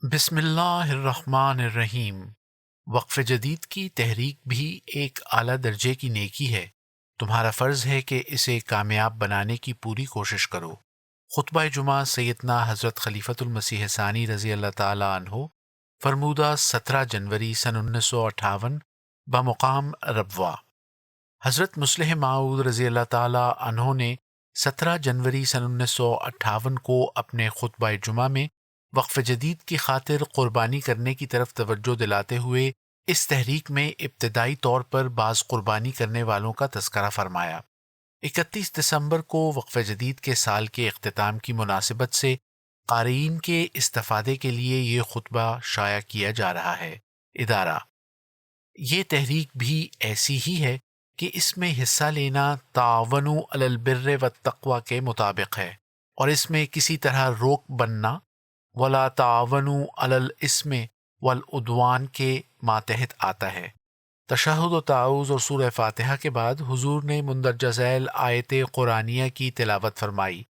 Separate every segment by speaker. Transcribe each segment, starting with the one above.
Speaker 1: بسم اللہ الرحمن الرحیم۔ وقف جدید کی تحریک بھی ایک اعلیٰ درجے کی نیکی ہے۔ تمہارا فرض ہے کہ اسے کامیاب بنانے کی پوری کوشش کرو۔ خطبہ جمعہ سیدنا حضرت خلیفۃ المسیح ثانی رضی اللہ تعالی عنہ، فرمودہ 17 جنوری سن 1958 بمقام ربوہ۔ حضرت مصلح موعود رضی اللہ تعالی عنہ نے 17 جنوری سن 1958 کو اپنے خطبہ جمعہ میں وقف جدید کی خاطر قربانی کرنے کی طرف توجہ دلاتے ہوئے اس تحریک میں ابتدائی طور پر بعض قربانی کرنے والوں کا تذکرہ فرمایا۔ 31 دسمبر کو وقف جدید کے سال کے اختتام کی مناسبت سے قارئین کے استفادے کے لیے یہ خطبہ شائع کیا جا رہا ہے۔ ادارہ: یہ تحریک بھی ایسی ہی ہے کہ اس میں حصہ لینا تعاونوا علی البر والتقوی کے مطابق ہے، اور اس میں کسی طرح روک بننا ولا تعاونوا علی الاثم والعدوان کے ماتحت آتا ہے۔ تشہد و تعوذ اور سورہ فاتحہ کے بعد حضور نے مندرجہ ذیل آیت قرآنیہ کی تلاوت فرمائی،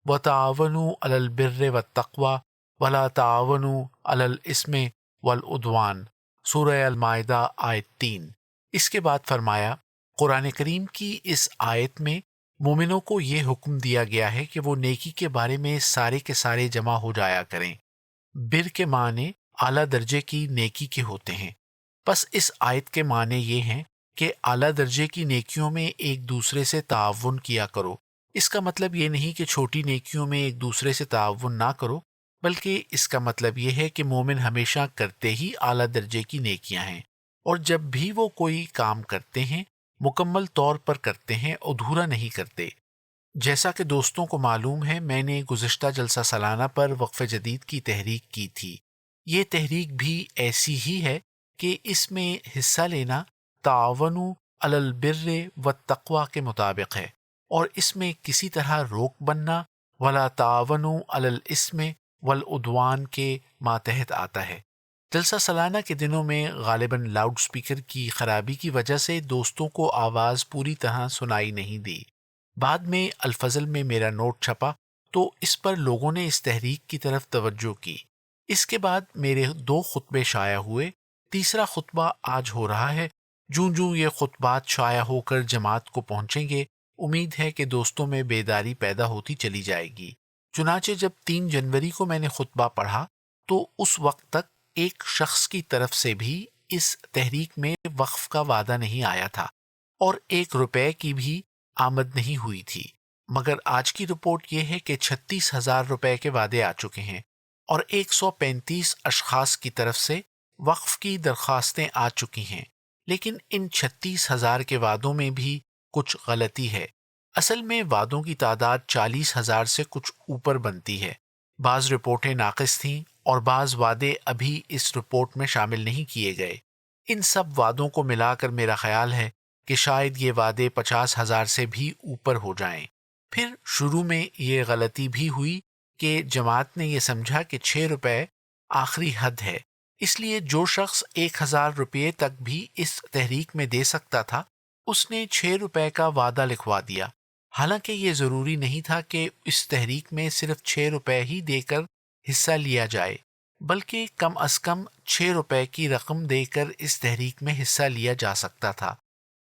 Speaker 1: وتعاونوا علی البر والتقوی ولا تعاونوا علی الاثم والعدوان، سورہ المائدہ آیت 3۔ اس کے بعد فرمایا، قرآن کریم کی اس آیت میں مومنوں کو یہ حکم دیا گیا ہے کہ وہ نیکی کے بارے میں سارے کے سارے جمع ہو جایا کریں۔ بر کے معنی اعلیٰ درجے کی نیکی کے ہوتے ہیں، پس اس آیت کے معنی یہ ہیں کہ اعلیٰ درجے کی نیکیوں میں ایک دوسرے سے تعاون کیا کرو۔ اس کا مطلب یہ نہیں کہ چھوٹی نیکیوں میں ایک دوسرے سے تعاون نہ کرو، بلکہ اس کا مطلب یہ ہے کہ مومن ہمیشہ کرتے ہی اعلیٰ درجے کی نیکیاں ہیں، اور جب بھی وہ کوئی کام کرتے ہیں مکمل طور پر کرتے ہیں، ادھورا نہیں کرتے۔ جیسا کہ دوستوں کو معلوم ہے، میں نے گزشتہ جلسہ سالانہ پر وقف جدید کی تحریک کی تھی۔ یہ تحریک بھی ایسی ہی ہے کہ اس میں حصہ لینا تعاونوا علی البر والتقوی کے مطابق ہے، اور اس میں کسی طرح روک بننا ولا تعاونوا علی الاثم والعدوان کے ماتحت آتا ہے۔ جلسہ سالانہ کے دنوں میں غالباً لاؤڈ سپیکر کی خرابی کی وجہ سے دوستوں کو آواز پوری طرح سنائی نہیں دی۔ بعد میں الفضل میں میرا نوٹ چھپا تو اس پر لوگوں نے اس تحریک کی طرف توجہ کی۔ اس کے بعد میرے 2 خطبے شائع ہوئے، تیسرا خطبہ آج ہو رہا ہے۔ جوں جوں یہ خطبات شائع ہو کر جماعت کو پہنچیں گے، امید ہے کہ دوستوں میں بیداری پیدا ہوتی چلی جائے گی۔ چنانچہ جب 3 جنوری کو میں نے خطبہ پڑھا تو اس وقت تک ایک شخص کی طرف سے بھی اس تحریک میں وقف کا وعدہ نہیں آیا تھا، اور 1 روپے کی بھی آمد نہیں ہوئی تھی، مگر آج کی رپورٹ یہ ہے کہ 36,000 روپے کے وعدے آ چکے ہیں، اور 135 اشخاص کی طرف سے وقف کی درخواستیں آ چکی ہیں۔ لیکن ان 36,000 کے وعدوں میں بھی کچھ غلطی ہے۔ اصل میں وعدوں کی تعداد 40,000 سے کچھ اوپر بنتی ہے۔ بعض رپورٹیں ناقص تھیں اور بعض وعدے ابھی اس رپورٹ میں شامل نہیں کیے گئے۔ ان سب وعدوں کو ملا کر میرا خیال ہے کہ شاید یہ وعدے 50,000 سے بھی اوپر ہو جائیں۔ پھر شروع میں یہ غلطی بھی ہوئی کہ جماعت نے یہ سمجھا کہ 6 روپے آخری حد ہے، اس لیے جو شخص 1,000 روپے تک بھی اس تحریک میں دے سکتا تھا اس نے 6 روپے کا وعدہ لکھوا دیا، حالانکہ یہ ضروری نہیں تھا کہ اس تحریک میں صرف 6 روپے ہی دے کر حصہ لیا جائے، بلکہ کم از کم 6 روپے کی رقم دے کر اس تحریک میں حصہ لیا جا سکتا تھا۔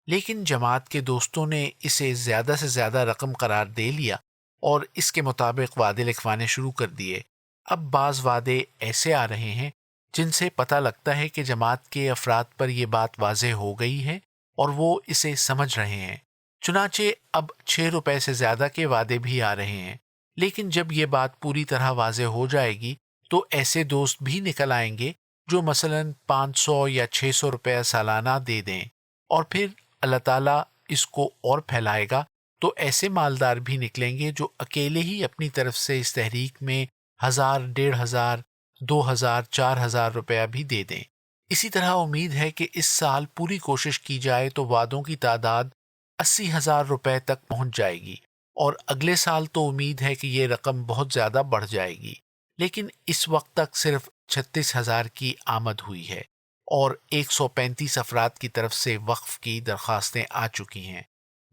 Speaker 1: لیکن جماعت کے دوستوں نے اسے زیادہ سے زیادہ رقم قرار دے لیا اور اس کے مطابق وعدے لکھوانے شروع کر دیے۔ اب بعض وعدے ایسے آ رہے ہیں جن سے پتہ لگتا ہے کہ جماعت کے افراد پر یہ بات واضح ہو گئی ہے اور وہ اسے سمجھ رہے ہیں۔ چنانچہ اب 6 روپے سے زیادہ کے وعدے بھی آ رہے ہیں، لیکن جب یہ بات پوری طرح واضح ہو جائے گی تو ایسے دوست بھی نکل آئیں گے جو مثلاً 500 یا 600 روپے سالانہ دے دیں، اور پھر اللہ تعالیٰ اس کو اور پھیلائے گا تو ایسے مالدار بھی نکلیں گے جو اکیلے ہی اپنی طرف سے اس تحریک میں 1,000، 1,500، 2,000، 4,000 روپیہ بھی دے دیں۔ اسی طرح امید ہے کہ اس سال پوری کوشش کی جائے تو وعدوں کی تعداد 80,000 روپے تک پہنچ جائے گی، اور اگلے سال تو امید ہے کہ یہ رقم بہت زیادہ بڑھ جائے گی، لیکن اس وقت تک صرف 36,000 کی آمد ہوئی ہے، اور 135 افراد کی طرف سے وقف کی درخواستیں آ چکی ہیں۔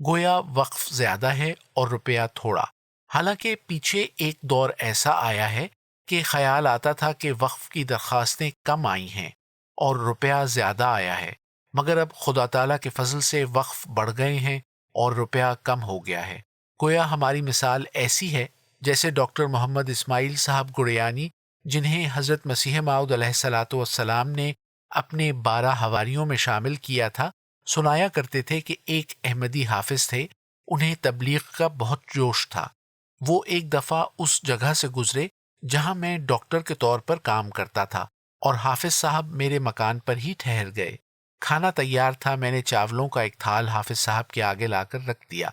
Speaker 1: گویا وقف زیادہ ہے اور روپیہ تھوڑا، حالانکہ پیچھے ایک دور ایسا آیا ہے کہ خیال آتا تھا کہ وقف کی درخواستیں کم آئی ہیں اور روپیہ زیادہ آیا ہے، مگر اب خدا تعالیٰ کے فضل سے وقف بڑھ گئے ہیں اور روپیہ کم ہو گیا ہے۔ گویا ہماری مثال ایسی ہے جیسے ڈاکٹر محمد اسماعیل صاحب گڑیانی، جنہیں حضرت مسیح موعود علیہ الصلاۃ والسلام نے اپنے 12 حواریوں میں شامل کیا تھا، سنایا کرتے تھے کہ ایک احمدی حافظ تھے، انہیں تبلیغ کا بہت جوش تھا۔ وہ ایک دفعہ اس جگہ سے گزرے جہاں میں ڈاکٹر کے طور پر کام کرتا تھا، اور حافظ صاحب میرے مکان پر ہی ٹھہر گئے۔ کھانا تیار تھا، میں نے چاولوں کا ایک تھال حافظ صاحب کے آگے لا کر رکھ دیا۔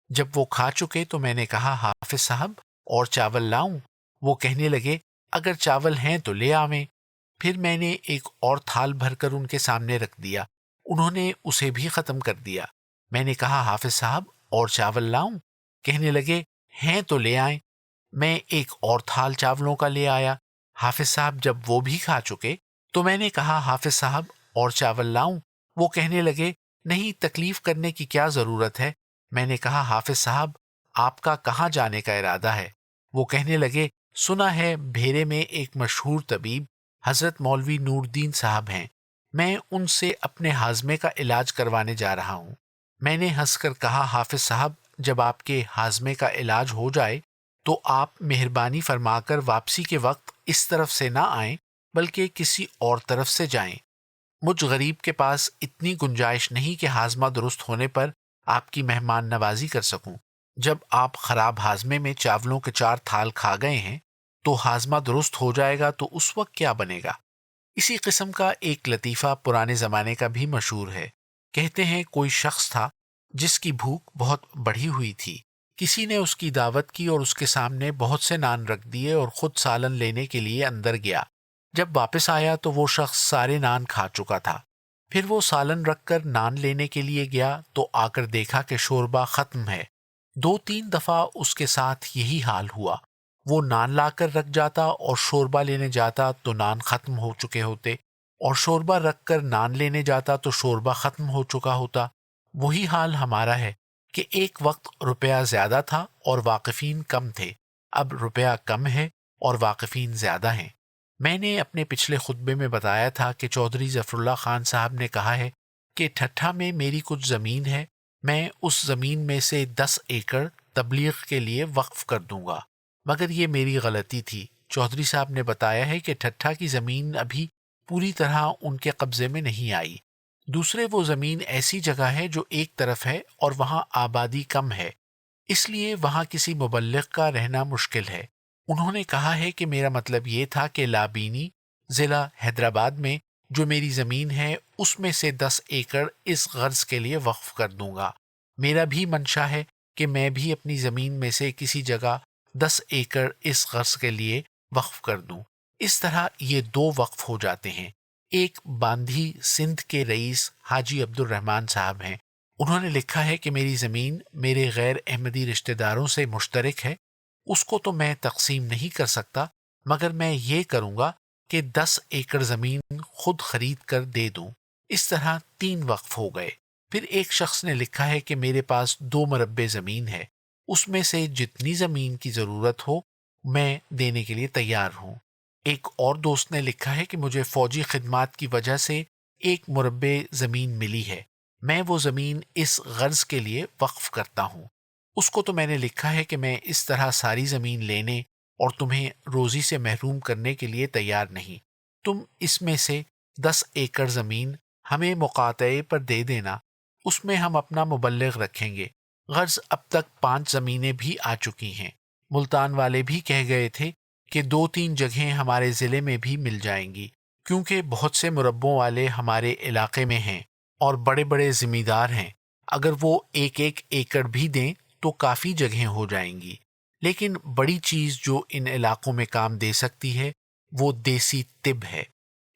Speaker 1: جب وہ کھا چکے تو میں نے کہا، حافظ صاحب اور چاول لاؤں؟ وہ کہنے لگے، اگر چاول ہیں تو لے آویں۔ پھر میں نے ایک اور تھال بھر کر ان کے سامنے رکھ دیا، انہوں نے اسے بھی ختم کر دیا۔ میں نے کہا، حافظ صاحب اور چاول لاؤں؟ کہنے لگے، ہیں تو لے آئیں۔ میں ایک اور تھال چاولوں کا لے آیا۔ حافظ صاحب جب وہ بھی کھا چکے تو میں نے کہا، حافظ صاحب اور چاول لاؤں؟ وہ کہنے لگے، نہیں، تکلیف کرنے کی کیا ضرورت ہے۔ میں نے کہا، حافظ صاحب آپ کا کہاں جانے کا ارادہ ہے؟ وہ کہنے لگے، سنا ہے بھیرے میں ایک مشہور طبیب حضرت مولوی نور الدین صاحب ہیں، میں ان سے اپنے ہاضمے کا علاج کروانے جا رہا ہوں۔ میں نے ہنس کر کہا، حافظ صاحب جب آپ کے ہاضمے کا علاج ہو جائے تو آپ مہربانی فرما کر واپسی کے وقت اس طرف سے نہ آئیں بلکہ کسی اور طرف سے جائیں۔ مجھ غریب کے پاس اتنی گنجائش نہیں کہ ہاضمہ درست ہونے پر آپ کی مہمان نوازی کر سکوں۔ جب آپ خراب ہاضمے میں چاولوں کے 4 تھال کھا گئے ہیں تو ہاضمہ درست ہو جائے گا تو اس وقت کیا بنے گا؟ اسی قسم کا ایک لطیفہ پرانے زمانے کا بھی مشہور ہے۔ کہتے ہیں کوئی شخص تھا جس کی بھوک بہت بڑھی ہوئی تھی۔ کسی نے اس کی دعوت کی اور اس کے سامنے بہت سے نان رکھ دیے اور خود سالن لینے کے لیے اندر گیا۔ جب واپس آیا تو وہ شخص سارے نان کھا چکا تھا۔ پھر وہ سالن رکھ کر نان لینے کے لیے گیا تو آ کر دیکھا کہ شوربہ ختم ہے۔ 2-3 دفعہ اس کے ساتھ یہی حال ہوا۔ وہ نان لا کر رکھ جاتا اور شوربہ لینے جاتا تو نان ختم ہو چکے ہوتے، اور شوربہ رکھ کر نان لینے جاتا تو شوربہ ختم ہو چکا ہوتا۔ وہی حال ہمارا ہے کہ ایک وقت روپیہ زیادہ تھا اور واقفین کم تھے، اب روپیہ کم ہے اور واقفین زیادہ ہیں۔ میں نے اپنے پچھلے خطبے میں بتایا تھا کہ چودھری ظفر اللہ خان صاحب نے کہا ہے کہ ٹھٹھہ میں میری کچھ زمین ہے، میں اس زمین میں سے 10 ایکڑ تبلیغ کے لیے وقف کر دوں گا، مگر یہ میری غلطی تھی۔ چودھری صاحب نے بتایا ہے کہ ٹھٹھہ کی زمین ابھی پوری طرح ان کے قبضے میں نہیں آئی۔ دوسرے وہ زمین ایسی جگہ ہے جو ایک طرف ہے اور وہاں آبادی کم ہے، اس لیے وہاں کسی مبلغ کا رہنا مشکل ہے۔ انہوں نے کہا ہے کہ میرا مطلب یہ تھا کہ لابینی ضلع حیدرآباد میں جو میری زمین ہے اس میں سے 10 ایکڑ اس غرض کے لیے وقف کر دوں گا۔ میرا بھی منشا ہے کہ میں بھی اپنی زمین میں سے کسی جگہ 10 ایکڑ اس غرض کے لیے وقف کر دوں۔ اس طرح یہ 2 وقف ہو جاتے ہیں۔ ایک باندھی سندھ کے رئیس حاجی عبد الرحمن صاحب ہیں، انہوں نے لکھا ہے کہ میری زمین میرے غیر احمدی رشتہ داروں سے مشترک ہے، اس کو تو میں تقسیم نہیں کر سکتا، مگر میں یہ کروں گا کہ 10 ایکڑ زمین خود خرید کر دے دوں۔ اس طرح 3 وقف ہو گئے۔ پھر ایک شخص نے لکھا ہے کہ میرے پاس 2 مربع زمین ہے، اس میں سے جتنی زمین کی ضرورت ہو میں دینے کے لیے تیار ہوں۔ ایک اور دوست نے لکھا ہے کہ مجھے فوجی خدمات کی وجہ سے 1 مربع زمین ملی ہے، میں وہ زمین اس غرض کے لیے وقف کرتا ہوں۔ اس کو تو میں نے لکھا ہے کہ میں اس طرح ساری زمین لینے اور تمہیں روزی سے محروم کرنے کے لیے تیار نہیں۔ تم اس میں سے 10 ایکڑ زمین ہمیں مقاطعے پر دے دینا، اس میں ہم اپنا مبلغ رکھیں گے۔ غرض اب تک 5 زمینیں بھی آ چکی ہیں۔ ملتان والے بھی کہہ گئے تھے کہ 2-3 جگہیں ہمارے ضلع میں بھی مل جائیں گی، کیونکہ بہت سے مربوں والے ہمارے علاقے میں ہیں اور بڑے بڑے ذمہ دار ہیں۔ اگر وہ 1-1 ایکڑ بھی دیں تو کافی جگہیں ہو جائیں گی۔ لیکن بڑی چیز جو ان علاقوں میں کام دے سکتی ہے وہ دیسی طب ہے۔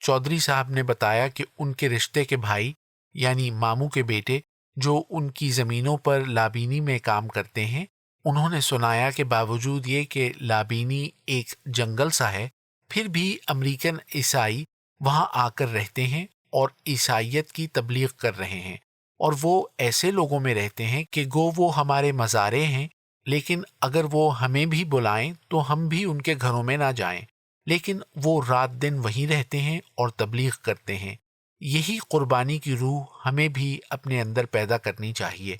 Speaker 1: چودھری صاحب نے بتایا کہ ان کے رشتے کے بھائی یعنی ماموں کے بیٹے جو ان کی زمینوں پر لابینی میں کام کرتے ہیں، انہوں نے سنایا کہ باوجود یہ کہ لابینی ایک جنگل سا ہے، پھر بھی امریکن عیسائی وہاں آ کر رہتے ہیں اور عیسائیت کی تبلیغ کر رہے ہیں، اور وہ ایسے لوگوں میں رہتے ہیں کہ گو وہ ہمارے مزارے ہیں، لیکن اگر وہ ہمیں بھی بلائیں تو ہم بھی ان کے گھروں میں نہ جائیں۔ لیکن وہ رات دن وہیں رہتے ہیں اور تبلیغ کرتے ہیں۔ یہی قربانی کی روح ہمیں بھی اپنے اندر پیدا کرنی چاہیے۔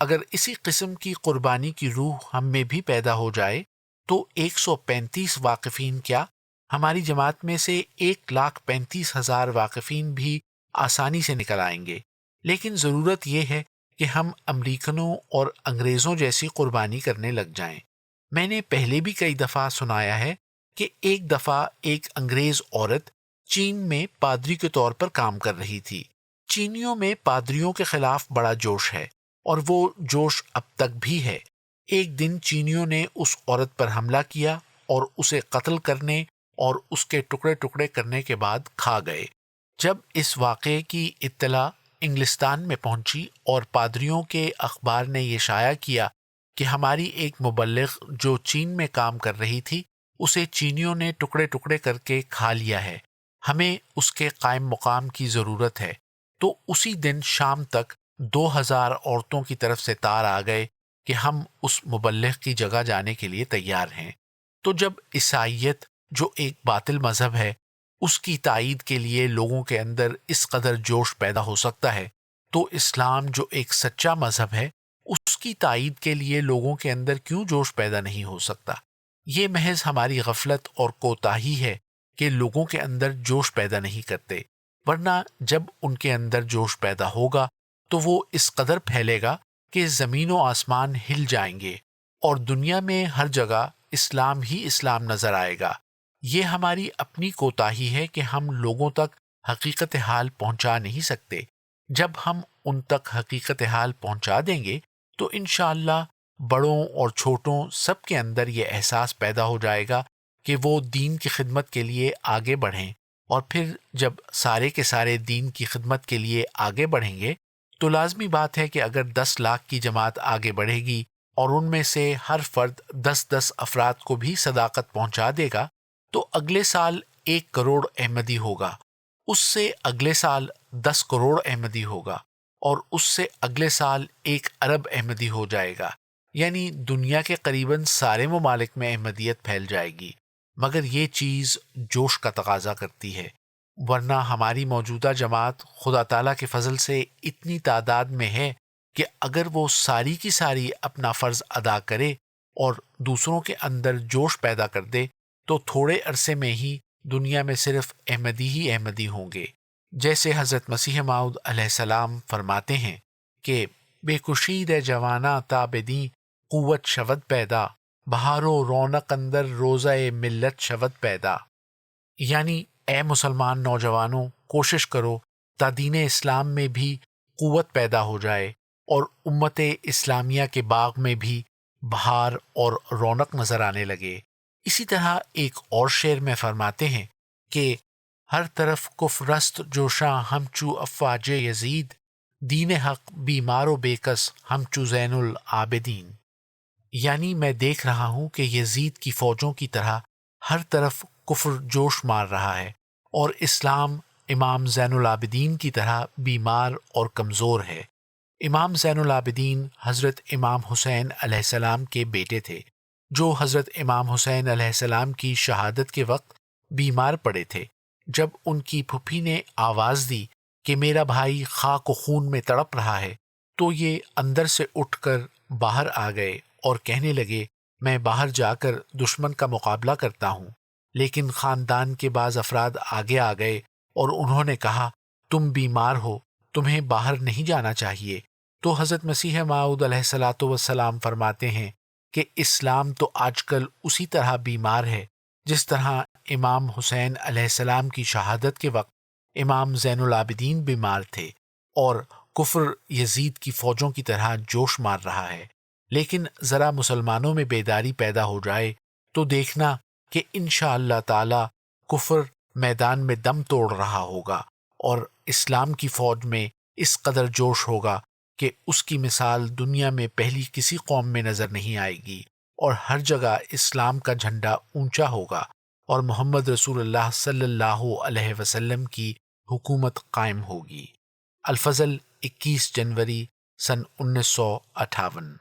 Speaker 1: اگر اسی قسم کی قربانی کی روح ہم میں بھی پیدا ہو جائے تو 135 واقفین کیا، ہماری جماعت میں سے 1,35,000 واقفین بھی آسانی سے نکل آئیں گے۔ لیکن ضرورت یہ ہے کہ ہم امریکنوں اور انگریزوں جیسی قربانی کرنے لگ جائیں۔ میں نے پہلے بھی کئی دفعہ سنایا ہے کہ ایک دفعہ ایک انگریز عورت چین میں پادری کے طور پر کام کر رہی تھی۔ چینیوں میں پادریوں کے خلاف بڑا جوش ہے اور وہ جوش اب تک بھی ہے۔ ایک دن چینیوں نے اس عورت پر حملہ کیا اور اسے قتل کرنے اور اس کے ٹکڑے ٹکڑے کرنے کے بعد کھا گئے۔ جب اس واقعے کی اطلاع انگلستان میں پہنچی اور پادریوں کے اخبار نے یہ شائع کیا کہ ہماری ایک مبلغ جو چین میں کام کر رہی تھی اسے چینیوں نے ٹکڑے ٹکڑے کر کے کھا لیا ہے، ہمیں اس کے قائم مقام کی ضرورت ہے، تو اسی دن شام تک 2,000 عورتوں کی طرف سے تار آ گئے کہ ہم اس مبلغ کی جگہ جانے کے لیے تیار ہیں۔ تو جب عیسائیت جو ایک باطل مذہب ہے اس کی تائید کے لیے لوگوں کے اندر اس قدر جوش پیدا ہو سکتا ہے، تو اسلام جو ایک سچا مذہب ہے اس کی تائید کے لیے لوگوں کے اندر کیوں جوش پیدا نہیں ہو سکتا؟ یہ محض ہماری غفلت اور کوتاہی ہے کہ لوگوں کے اندر جوش پیدا نہیں کرتے، ورنہ جب ان کے اندر جوش پیدا ہوگا تو وہ اس قدر پھیلے گا کہ زمین و آسمان ہل جائیں گے اور دنیا میں ہر جگہ اسلام ہی اسلام نظر آئے گا۔ یہ ہماری اپنی کوتاہی ہے کہ ہم لوگوں تک حقیقت حال پہنچا نہیں سکتے۔ جب ہم ان تک حقیقت حال پہنچا دیں گے تو انشاءاللہ بڑوں اور چھوٹوں سب کے اندر یہ احساس پیدا ہو جائے گا کہ وہ دین کی خدمت کے لیے آگے بڑھیں، اور پھر جب سارے کے سارے دین کی خدمت کے لیے آگے بڑھیں گے تو لازمی بات ہے کہ اگر 10 لاکھ کی جماعت آگے بڑھے گی اور ان میں سے ہر فرد 10 افراد کو بھی صداقت پہنچا دے گا تو اگلے سال 1 کروڑ احمدی ہوگا، اس سے اگلے سال 10 کروڑ احمدی ہوگا، اور اس سے اگلے سال 1 ارب احمدی ہو جائے گا، یعنی دنیا کے قریباً سارے ممالک میں احمدیت پھیل جائے گی۔ مگر یہ چیز جوش کا تقاضا کرتی ہے، ورنہ ہماری موجودہ جماعت خدا تعالیٰ کے فضل سے اتنی تعداد میں ہے کہ اگر وہ ساری کی ساری اپنا فرض ادا کرے اور دوسروں کے اندر جوش پیدا کر دے تو تھوڑے عرصے میں ہی دنیا میں صرف احمدی ہی احمدی ہوں گے۔ جیسے حضرت مسیح موعود علیہ السلام فرماتے ہیں کہ بے کشید جواناں تابدیں قوت شود پیدا، بہار و رونق اندر روزہ ملت شود پیدا، یعنی اے مسلمان نوجوانوں کوشش کرو تا دین اسلام میں بھی قوت پیدا ہو جائے اور امت اسلامیہ کے باغ میں بھی بہار اور رونق نظر آنے لگے۔ اسی طرح ایک اور شعر میں فرماتے ہیں کہ ہر طرف کفرست جوشاں ہم چو افواج یزید، دین حق بیمار و بیکس ہم چو زین العابدین، یعنی میں دیکھ رہا ہوں کہ یزید کی فوجوں کی طرح ہر طرف کفر جوش مار رہا ہے اور اسلام امام زین العابدین کی طرح بیمار اور کمزور ہے۔ امام زین العابدین حضرت امام حسین علیہ السلام کے بیٹے تھے، جو حضرت امام حسین علیہ السلام کی شہادت کے وقت بیمار پڑے تھے۔ جب ان کی پھوپھی نے آواز دی کہ میرا بھائی خاک و خون میں تڑپ رہا ہے تو یہ اندر سے اٹھ کر باہر آ گئے اور کہنے لگے میں باہر جا کر دشمن کا مقابلہ کرتا ہوں، لیکن خاندان کے بعض افراد آگے آ گئے اور انہوں نے کہا تم بیمار ہو، تمہیں باہر نہیں جانا چاہیے۔ تو حضرت مسیح موعود علیہ الصلوۃ والسلام فرماتے ہیں کہ اسلام تو آج کل اسی طرح بیمار ہے جس طرح امام حسین علیہ السلام کی شہادت کے وقت امام زین العابدین بیمار تھے اور کفر یزید کی فوجوں کی طرح جوش مار رہا ہے۔ لیکن ذرا مسلمانوں میں بیداری پیدا ہو جائے تو دیکھنا کہ انشاءاللہ تعالی کفر میدان میں دم توڑ رہا ہوگا اور اسلام کی فوج میں اس قدر جوش ہوگا کہ اس کی مثال دنیا میں پہلی کسی قوم میں نظر نہیں آئے گی، اور ہر جگہ اسلام کا جھنڈا اونچا ہوگا اور محمد رسول اللہ صلی اللہ علیہ وسلم کی حکومت قائم ہوگی۔ الفضل 21 جنوری سن 1958۔